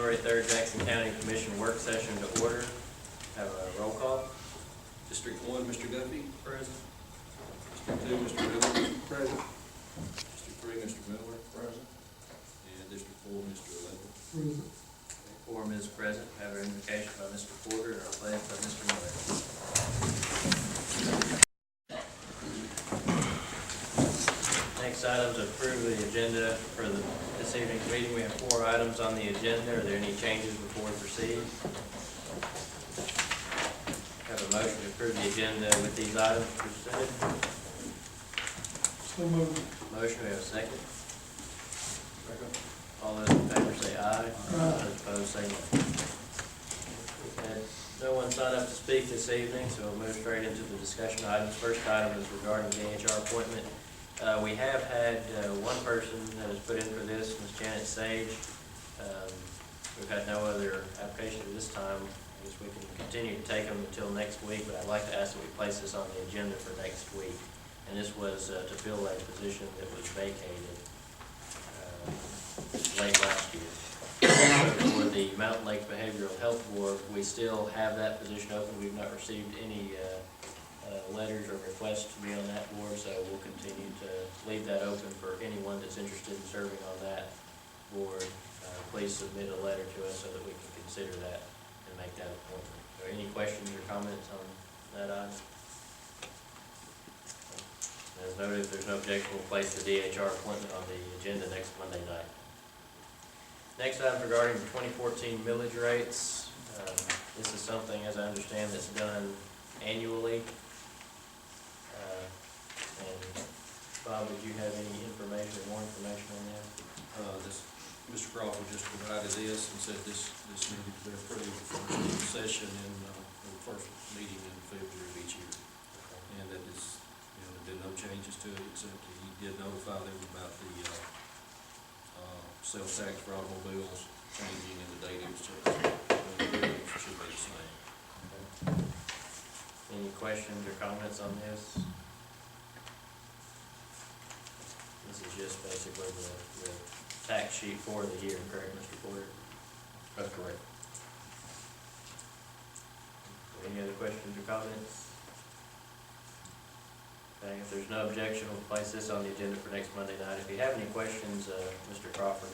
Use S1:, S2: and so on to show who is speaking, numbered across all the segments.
S1: January 3rd Jackson County Commission work session to order. Have a roll call.
S2: District 1, Mr. Guffey.
S1: Present.
S2: District 2, Mr. Miller. Present. District 3, Mr. Miller. Present. And District 4, Mr. Level.
S3: Present.
S1: Quorum is present. Have an invocation by Mr. Porter and our pledge by Mr. Miller. Next item is to approve the agenda for this evening's meeting. We have 4 items on the agenda. Are there any changes before we proceed? Have a motion to approve the agenda with these items presented.
S3: So moved.
S1: Motion, we have a second. All those in favor say aye. Those opposed say no. And no one signed up to speak this evening, so we'll move straight into the discussion items. First item is regarding the HR appointment. We have had one person that has put in for this, Ms. Janet Sage. We've had no other application at this time. I guess we can continue to take them until next week, but I'd like to ask that we place this on the agenda for next week. And this was to fill a position that was vacated late last year. For the Mountain Lake Behavioral Health Board, we still have that position open. We've not received any letters or requests to be on that board, so we'll continue to leave that open for anyone that's interested in serving on that board. Please submit a letter to us so that we can consider that and make that appointment. Are there any questions or comments on that item? As noted, if there's no objection, we'll place the DHR appointment on the agenda next Monday night. Next item regarding the 2014 millage rates. This is something, as I understand, that's done annually. And Bob, did you have any information or more information on that?
S2: Mr. Crawford just provided this and said this needed to be approved for the session in the first meeting in February of each year. And that is, there've been no changes to it, except that he did notify them about the sales tax for automobiles changing and the date it was changed. It should be the same.
S1: Any questions or comments on this? This is just basically the tax sheet for the year, correct, Mr. Porter?
S2: That's correct.
S1: Any other questions or comments? Okay, if there's no objection, we'll place this on the agenda for next Monday night. If you have any questions, Mr. Crawford,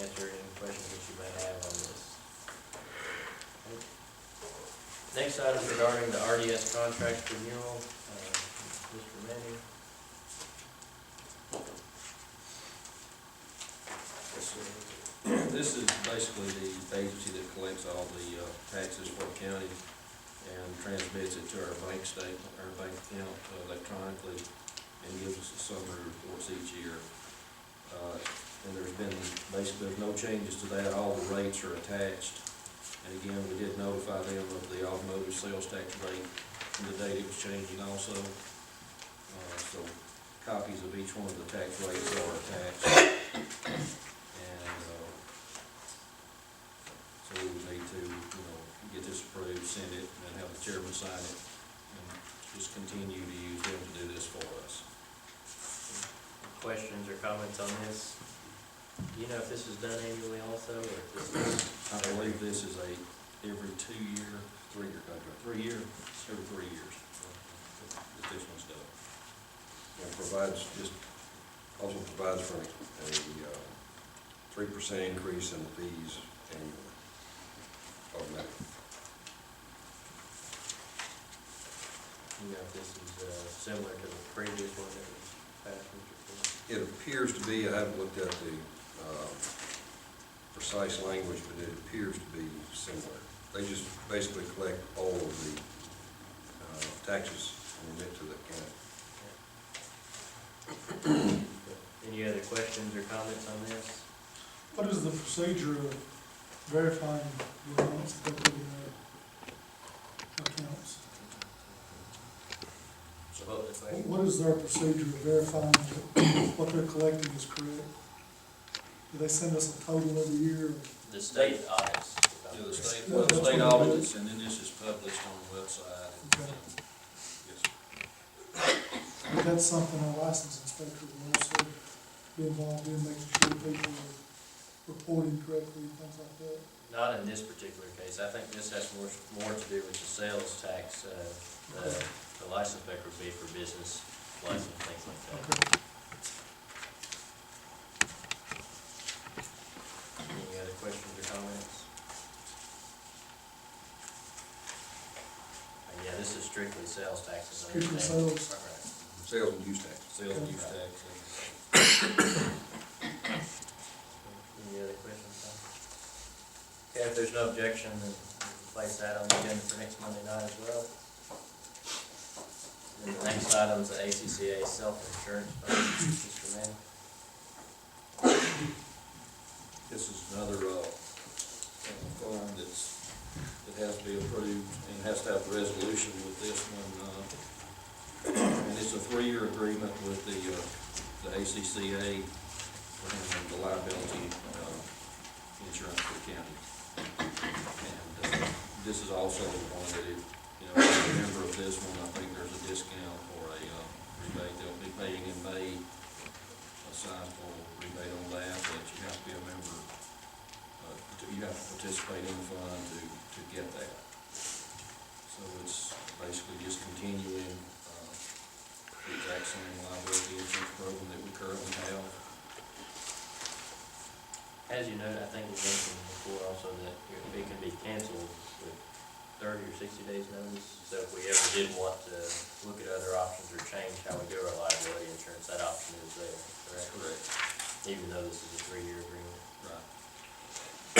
S1: answer any questions that you may have on this. Okay. Next item regarding the RDS contract renewal, Mr. Manning.
S2: This is basically the agency that collects all the taxes for the county and transmits it to our bank statement, our bank account electronically, and gives us a summary reports each year. And there's no changes to that. All the rates are attached. And again, we did notify them of the automotive sales tax rate and the date it was changing also. So copies of each one of the tax rates are attached. And so we would need to, get this approved, send it, and then have the chairman sign it, and just continue to use them to do this for us.
S1: Questions or comments on this? Do you know if this is done annually also, or if this is?
S2: I believe this is every 2-year, 3-year contract. 3 years, every 3 years. That this one's done.
S4: And also provides for a 3% increase in the fees annually, automatically.
S1: You know if this is similar to the previous one that was passed, Mr. Porter?
S4: It appears to be, I haven't looked at the precise language, but it appears to be similar. They just basically collect all of the taxes and remit to the county.
S1: Any other questions or comments on this?
S3: What is the procedure of verifying the amounts that they put in their accounts?
S1: So vote this way.
S3: What is their procedure of verifying that what they're collecting is correct? Do they send us a total every year?
S1: The state audits.
S2: Yeah, the state,
S3: Yeah, that's what it
S2: audits, and then this is published on the website.
S3: Okay.
S2: Yes.
S3: But that's something our license inspector will also be involved in, making sure people are reporting correctly, things like that.
S1: Not in this particular case. I think this has more to do with the sales tax. The license plate would be for business license, things like that.
S3: Okay.
S1: Any other questions or comments? Yeah, this is strictly sales taxes. I
S3: Strictly
S1: understand.
S3: sales.
S1: Right.
S4: Sales and use tax.
S2: Sales and use tax.
S1: Any other questions? Tom? Okay, if there's no objection, then we'll place that on the agenda for next Monday night as well. And the next item is the ACCA self-insurance fund. Mr. Manning.
S2: This is another, fund that has to be approved and has to have a resolution with this one. And it's a 3-year agreement with the ACCA and the liability, insurance for the county. And, this is also one that if, if you're a member of this one, I think there's a discount or a, rebate they'll be paying in May, a sizable rebate on that, but you have to be a member, you have to participate in the fund to get that. So it's basically just continuing, the exact same liability insurance program that we currently have.
S1: As you noted, I think we mentioned before also that it can be canceled with 30 or 60 days notice. So if we ever did want to look at other options or change how we do our liability insurance, that option is there,
S2: That's
S1: correct?
S2: correct.
S1: Even though this is a 3-year agreement.
S2: Right.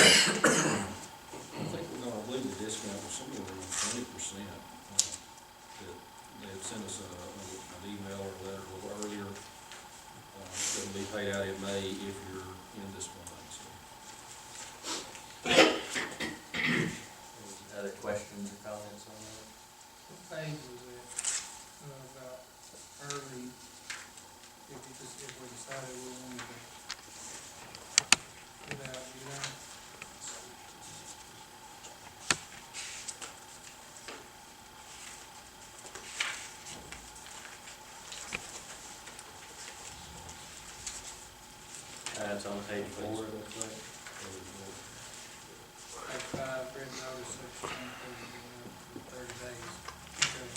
S2: I think we're gonna, I believe the discount was somewhere around 20%. That they had sent us an email or letter a little earlier. That'll be paid out in May if you're in this one, so.
S1: Any other questions or comments on that?
S5: What page was it, about early, if we decided we wanted to get out, you know?
S1: It's on page 4, it looks like.
S5: Page 5, written notice, section 30 days. Okay.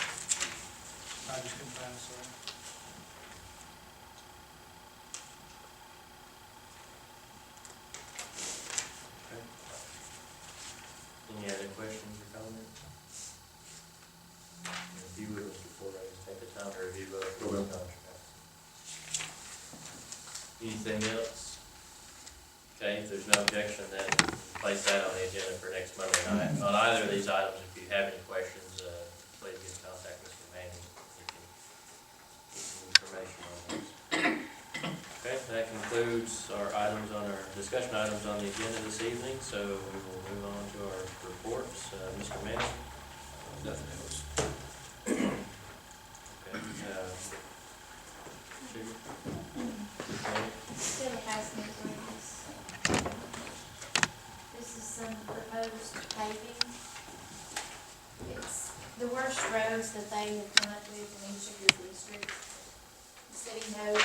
S5: I just couldn't find it, sorry.
S1: Okay. Any other questions or comments? If you would, Mr. Forrest, take the time to review both.
S4: I will.
S1: Anything else? Okay, if there's no objection, then place that on the agenda for next Monday night. On either of these items, if you have any questions, please get in contact with Mr. Manning. He can get some information on those. Okay, that concludes our items on our discussion items on the agenda this evening, so we will move on to our reports. Mr. Manning?
S2: Nothing else.
S1: Okay. Sugar?
S6: Still has no plans. This is some proposed paving. It's the worst roads that they have come up with in each of your districts. The city knows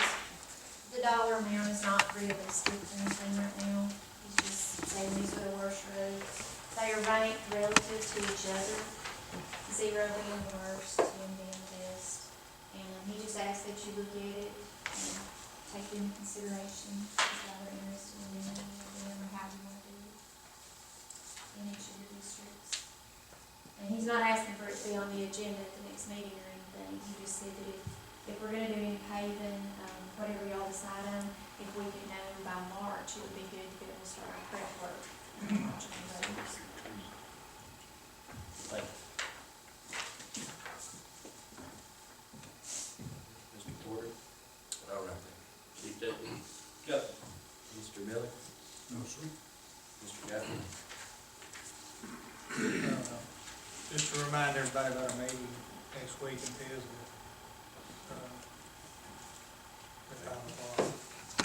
S6: the dollar amount is not realistic or anything right now. He's just saying these are the worst roads. They are ranked relative to each other, 0 being the worst, 10 being the best. And he just asked that you look at it and take into consideration if y'all are interested in doing it, or how you want to do it in each of your districts. And he's not asking for it to be on the agenda at the next meeting or anything. He just said that if we're gonna do any paving, whatever y'all decide on, if we could know by March, it would be good to be able to start our prep work on March and roads.
S1: Thank you. Mr. Porter?
S4: All right.
S1: Chief Deputy?
S2: Yep.
S1: Mr. Miller?
S3: No, sir.
S1: Mr. Gaffney?
S5: Just to remind everybody about our meeting next week in Pisgah. At 5 o'clock.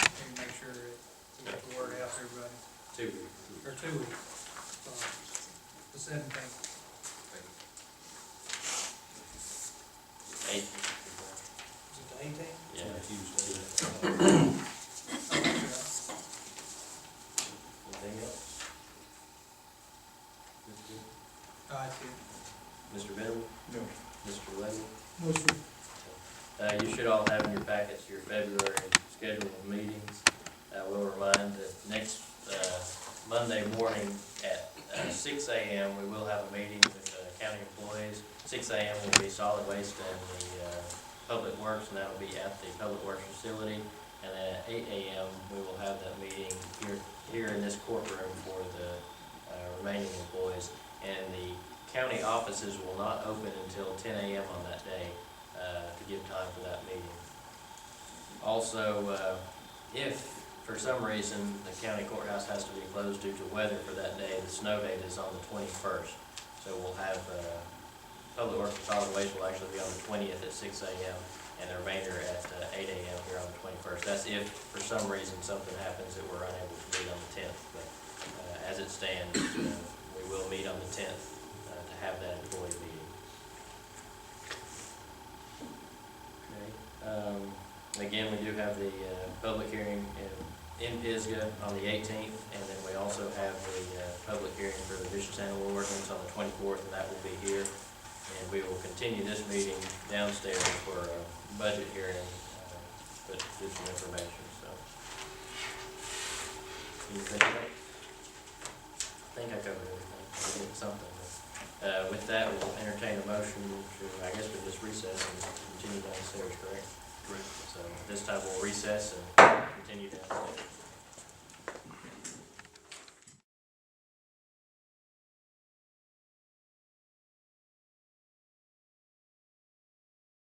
S5: And make sure that we get the word out to everybody.
S1: 2 weeks.
S5: Or 2 weeks. The 17th.
S1: 8.
S5: Is it the 18th?
S1: Yeah.
S2: Tuesday.
S5: see.
S1: Mr. Venable?
S7: No.
S1: Mr. Levy?
S3: No, sir.
S1: You should all have in your packets your February schedule of meetings. We'll remind that next Monday morning at 6 a.m., we will have a meeting with county employees. 6 a.m. will be solid waste and the public works, and that will be at the public works facility. And then at 8 a.m., we will have that meeting here in this courtroom for the remaining employees. And the county offices will not open until 10 a.m. on that day to give time for that meeting. Also, if for some reason the county courthouse has to be closed due to weather for that day, the snow date is on the 21st. So we'll have Public Works and Solid Waste will actually be on the 20th at 6 a.m. and the remainder at 8 a.m. here on the 21st. That's if for some reason something happens that we're unable to meet on the 10th. But as it stands, we will meet on the 10th to have that employee meeting. Okay. Again, we do have the public hearing in Pisgah on the 18th, and then we also have the public hearing for the vicious animal ordinance on the 24th, and that will be here. And we will continue this meeting downstairs for a budget hearing, but give some information, so. Anything else? I think I covered everything, I did something. But, with that, we'll entertain a motion to, I guess we just recess and continue downstairs, correct? Correct. So this time we'll recess and continue downstairs.